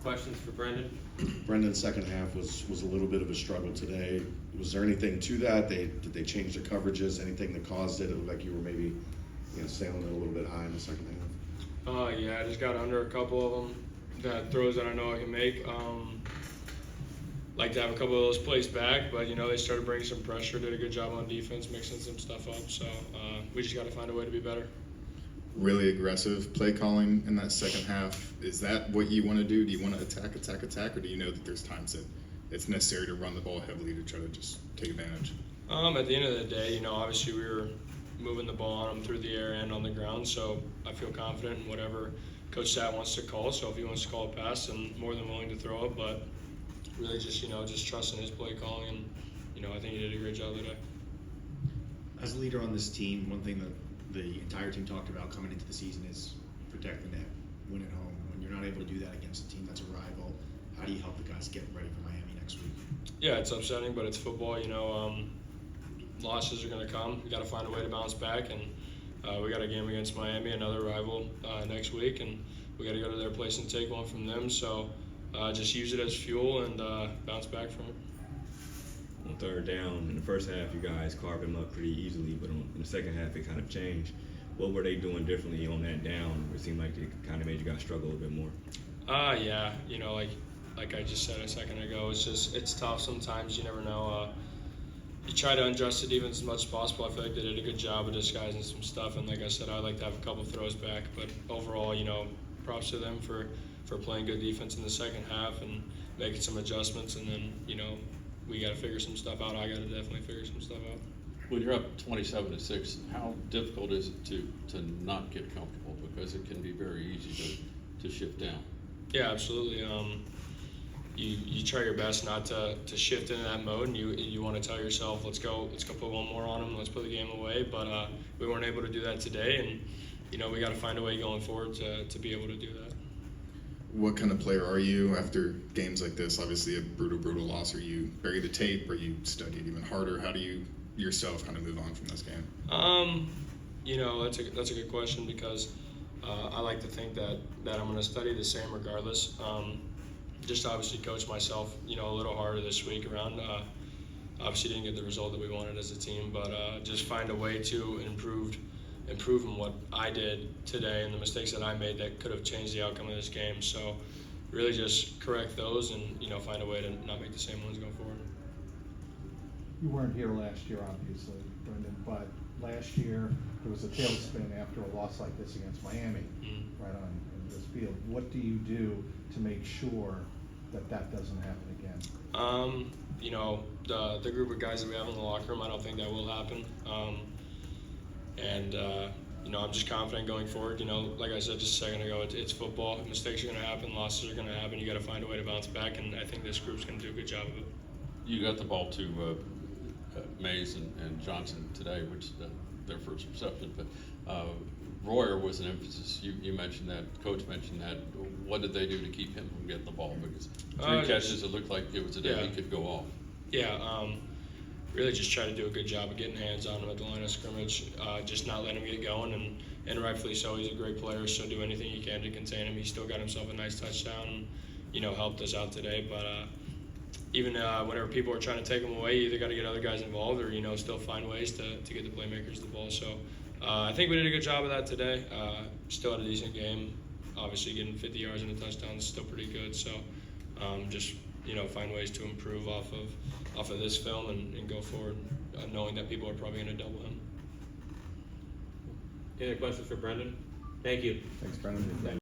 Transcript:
questions for Brendan? Brendan's second half was a little bit of a struggle today. Was there anything to that? Did they change the coverages? Anything that caused it? It looked like you were maybe sailing it a little bit high in the second half. Yeah, I just got under a couple of them. That throws that I know I can make. Like to have a couple of those plays back, but they started bringing some pressure. Did a good job on defense, mixing some stuff up. So we just got to find a way to be better. Really aggressive play calling in that second half. Is that what you want to do? Do you want to attack, or do you know that there's times that it's necessary to run the ball heavily to try to just take advantage? At the end of the day, obviously we were moving the ball on them through the air and on the ground, so I feel confident in whatever Coach Sat wants to call. So if he wants to call a pass, I'm more than willing to throw it, but really just trusting his play calling, and I think he did a great job today. As a leader on this team, one thing that the entire team talked about coming into the season is protect the net, win at home. When you're not able to do that against a team that's a rival, how do you help the guys get ready for Miami next week? Yeah, it's upsetting, but it's football. Losses are going to come. We got to find a way to bounce back, and we got a game against Miami, another rival, next week, and we got to go to their place and take one from them. So just use it as fuel and bounce back from it. On third down, in the first half, you guys carved them up pretty easily, but in the second half, it kind of changed. What were they doing differently on that down? It seemed like it kind of made you guys struggle a bit more. Yeah, like I just said a second ago, it's tough sometimes. You never know. You try to adjust the defense as much as possible. I feel like they did a good job of disguising some stuff, and like I said, I'd like to have a couple throws back. But overall, props to them for playing good defense in the second half and making some adjustments, and then we got to figure some stuff out. I got to definitely figure some stuff out. When you're up 27-6, how difficult is it to not get comfortable? Because it can be very easy to shift down. Yeah, absolutely. You try your best not to shift into that mode, and you want to tell yourself, let's go put one more on them, let's put the game away. But we weren't able to do that today, and we got to find a way going forward to be able to do that. What kind of player are you after games like this? Obviously a brutal loss. Are you bury the tape? Or you study it even harder? How do you yourself kind of move on from this game? That's a good question, because I like to think that I'm going to study the same regardless. Just obviously coach myself, a little harder this week around. Obviously didn't get the result that we wanted as a team, but just find a way to improve on what I did today and the mistakes that I made that could have changed the outcome of this game. So really just correct those and, find a way to not make the same ones going forward. You weren't here last year, obviously, Brendan, but last year there was a tailspin after a loss like this against Miami, right on in this field. What do you do to make sure that doesn't happen again? The group of guys that we have in the locker room, I don't think that will happen. I'm just confident going forward. Like I said just a second ago, it's football. Mistakes are going to happen, losses are going to happen. You got to find a way to bounce back, and I think this group's going to do a good job of it. You got the ball to Mays and Johnson today, which their first reception, but Royer was an emphasis. You mentioned that, Coach mentioned that. What did they do to keep him from getting the ball? Because three catches, it looked like it was a day he could go off. Yeah, really just try to do a good job of getting hands on him at the line of scrimmage, just not letting him get going, and rightfully so. He's a great player, so do anything he can to contain him. He still got himself a nice touchdown and, helped us out today. But even whenever people are trying to take him away, you either got to get other guys involved or, still find ways to get the playmakers the ball. So I think we did a good job of that today. Still had a decent game. Obviously getting 50 yards and a touchdown is still pretty good. So just find ways to improve off of this film and go forward, knowing that people are probably going to double him. Any other questions for Brendan? Thank you. Thanks, Brendan.